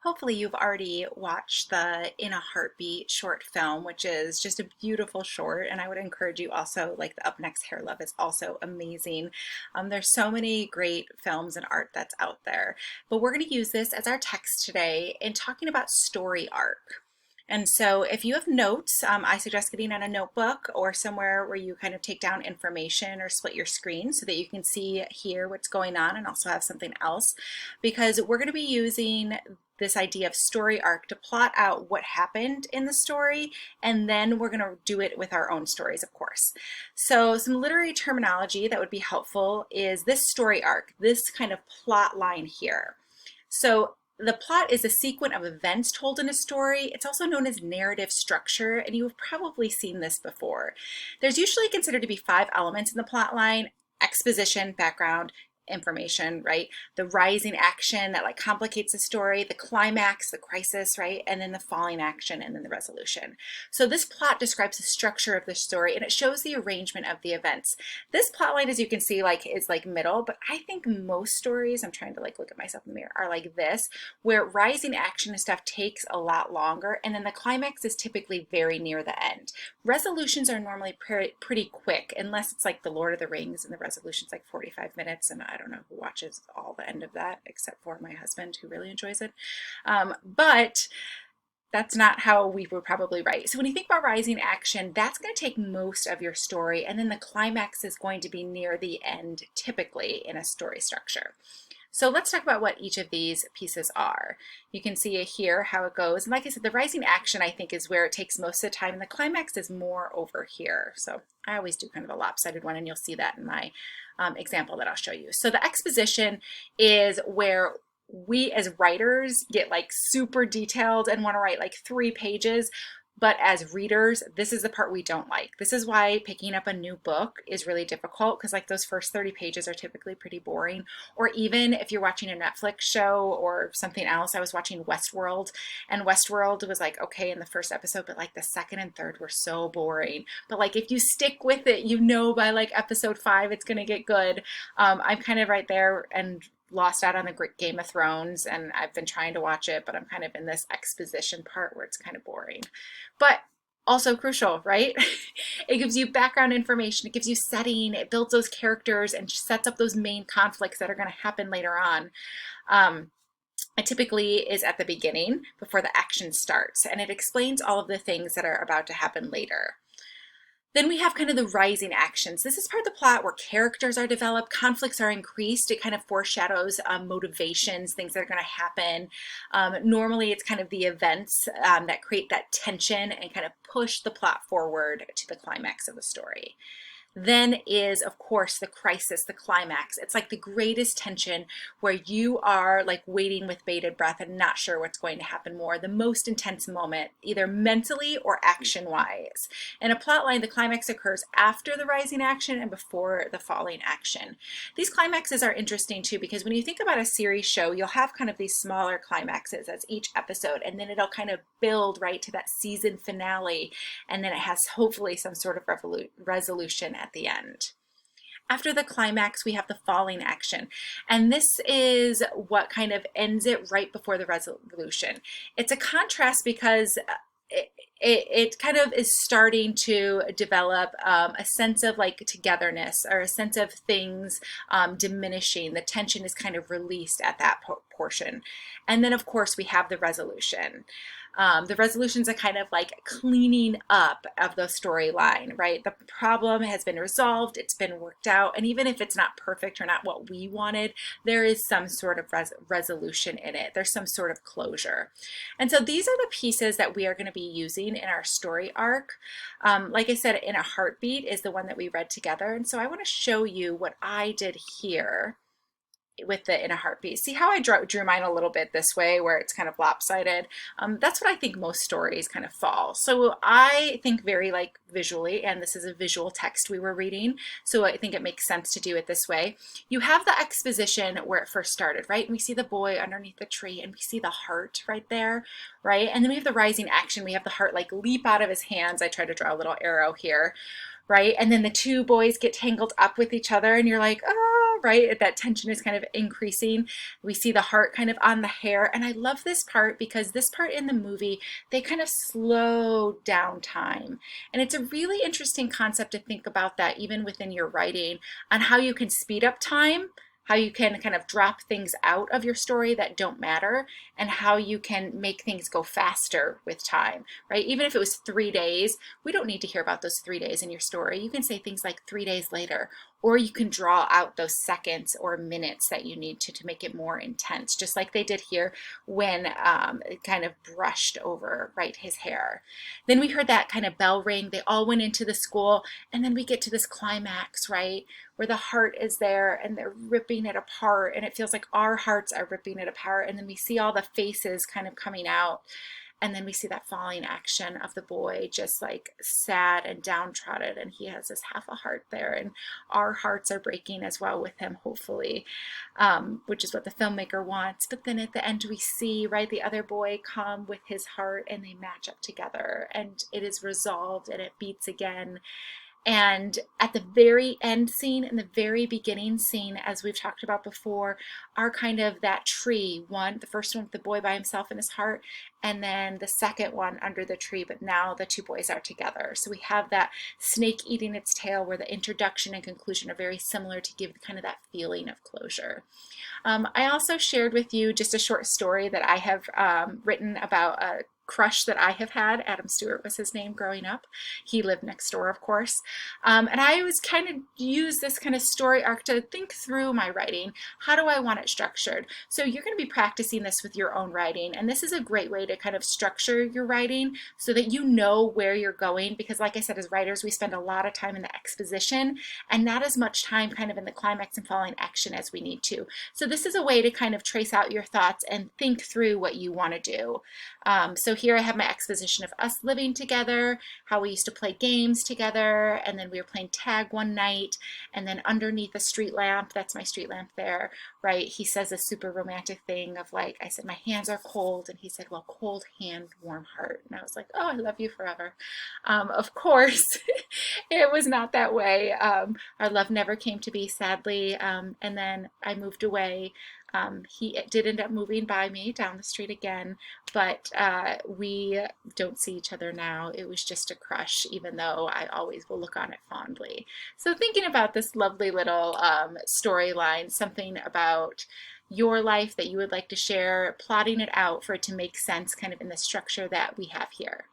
Hopefully you've already watched the In a Heartbeat short film, which is just a beautiful short. And I would encourage you also, like the Up Next Hair Love is also amazing. There's so many great films and art that's out there. But we're going to use this as our text today in talking about story arc. And so if you have notes, I suggest getting on a notebook or somewhere where you kind of take down information or split your screen so that you can see here what's going on and also have something else, because we're going to be using this idea of story arc to plot out what happened in the story, and then we're going to do it with our own stories, of course. So some literary terminology that would be helpful is this story arc, this kind of plot line here. So the plot is a sequence of events told in a story. It's also known as narrative structure, and you've probably seen this before. There's usually considered to be 5 elements in the plot line: exposition, background, information, right? The rising action that like complicates the story, the climax, the crisis, right? And then the falling action, and then the resolution. So this plot describes the structure of the story, and it shows the arrangement of the events. This plot line, as you can see, like is like middle, but I think most stories, I'm trying to like look at myself in the mirror, are like this, where rising action and stuff takes a lot longer, and then the climax is typically very near the end. Resolutions are normally pretty quick, unless it's like the Lord of the Rings and the resolution's like 45 minutes, and I don't know who watches all the end of that except for my husband, who really enjoys it. But that's not how we would probably write. So when you think about rising action, that's going to take most of your story, and then the climax is going to be near the end, typically in a story structure. So let's talk about what each of these pieces are. You can see here how it goes. And like I said, the rising action, I think, is where it takes most of the time, and the climax is more over here. So I always do kind of a lopsided one, and you'll see that in my example that I'll show you. So the exposition is where we as writers get like super detailed and want to write like 3 pages. But as readers, this is the part we don't like. This is why picking up a new book is really difficult, because like those first 30 pages are typically pretty boring. Or even if you're watching a Netflix show or something else, I was watching Westworld, and Westworld was like okay in the first episode, but like the second and third were so boring. But like if you stick with it, you know by like episode 5 it's gonna get good. I'm kind of right there and lost out on the Game of Thrones, and I've been trying to watch it, but I'm kind of in this exposition part where it's kind of boring, but also crucial, right? It gives you background information, it gives you setting, it builds those characters and sets up those main conflicts that are going to happen later on. It typically is at the beginning before the action starts, and it explains all of the things that are about to happen later. Then we have kind of the rising actions. This is part of the plot where characters are developed, conflicts are increased. It kind of foreshadows motivations, things that are going to happen. Normally, it's kind of the events that create that tension and kind of push the plot forward to the climax of the story. Then is, of course, the crisis, the climax. It's like the greatest tension where you are like waiting with bated breath and not sure what's going to happen more. The most intense moment, either mentally or action-wise. In a plot line, the climax occurs after the rising action and before the falling action. These climaxes are interesting too, because when you think about a series show, you'll have kind of these smaller climaxes as each episode, and then it'll kind of build right to that season finale, and then it has hopefully some sort of resolution at the end. After the climax, we have the falling action, and this is what kind of ends it right before the resolution. It's a contrast because it kind of is starting to develop a sense of like togetherness, or a sense of things diminishing. The tension is kind of released at that portion. And then of course we have the resolution. The resolutions are kind of like cleaning up of the storyline, right? The problem has been resolved, it's been worked out, and even if it's not perfect or not what we wanted, there is some sort of resolution in it. There's some sort of closure. And so these are the pieces that we are going to be using in our story arc. Like I said, In a Heartbeat is the one that we read together, and so I want to show you what I did here with the In a Heartbeat. See how I drew mine a little bit this way where it's kind of lopsided? That's what I think most stories kind of fall. So I think very like visually, and this is a visual text we were reading, so I think it makes sense to do it this way. You have the exposition where it first started, right? And we see the boy underneath the tree, and we see the heart right there, right? And then we have the rising action. We have the heart like leap out of his hands. I tried to draw a little arrow here, right? And then the two boys get tangled up with each other, and you're like, oh, right? That tension is kind of increasing. We see the heart kind of on the hair. And I love this part because this part in the movie, they kind of slow down time. And it's a really interesting concept to think about that even within your writing on how you can speed up time, how you can kind of drop things out of your story that don't matter, and how you can make things go faster with time, right? Even if it was 3 days, we don't need to hear about those 3 days in your story. You can say things like 3 days later, or you can draw out those seconds or minutes that you need to make it more intense, just like they did here when it kind of brushed over, right, his hair. Then we heard that kind of bell ring. They all went into the school, and then we get to this climax, right, where the heart is there and they're ripping it apart, and it feels like our hearts are ripping it apart. And then we see all the faces kind of coming out. And then we see that falling action of the boy just like sad and downtrodden, and he has this half a heart there, and our hearts are breaking as well with him, hopefully, which is what the filmmaker wants. But then at the end, we see, right, the other boy come with his heart, and they match up together, and it is resolved, and it beats again. And at the very end scene and the very beginning scene, as we've talked about before, are kind of that tree. One, the first one with the boy by himself in his heart, and then the second one under the tree, but now the two boys are together. So we have that snake eating its tail, where the introduction and conclusion are very similar to give kind of that feeling of closure. I also shared with you just a short story that I have written about a crush that I have had. Adam Stewart was his name growing up. He lived next door, of course. And I always kind of use this kind of story arc to think through my writing. How do I want it structured? So you're going to be practicing this with your own writing. And this is a great way to kind of structure your writing so that you know where you're going. Because like I said, as writers, we spend a lot of time in the exposition and not as much time kind of in the climax and falling action as we need to. So this is a way to kind of trace out your thoughts and think through what you want to do. So here I have my exposition of us living together, how we used to play games together, and then we were playing tag one night, and then underneath a street lamp, that's my street lamp there, right, he says a super romantic thing of like, I said, my hands are cold, and he said, well, cold hand, warm heart. And I was like, oh, I love you forever. Of course, it was not that way. Our love never came to be, sadly, and then I moved away. He did end up moving by me down the street again, but we don't see each other now. It was just a crush, even though I always will look on it fondly. So thinking about this lovely little storyline, something about your life that you would like to share, plotting it out for it to make sense kind of in the structure that we have here.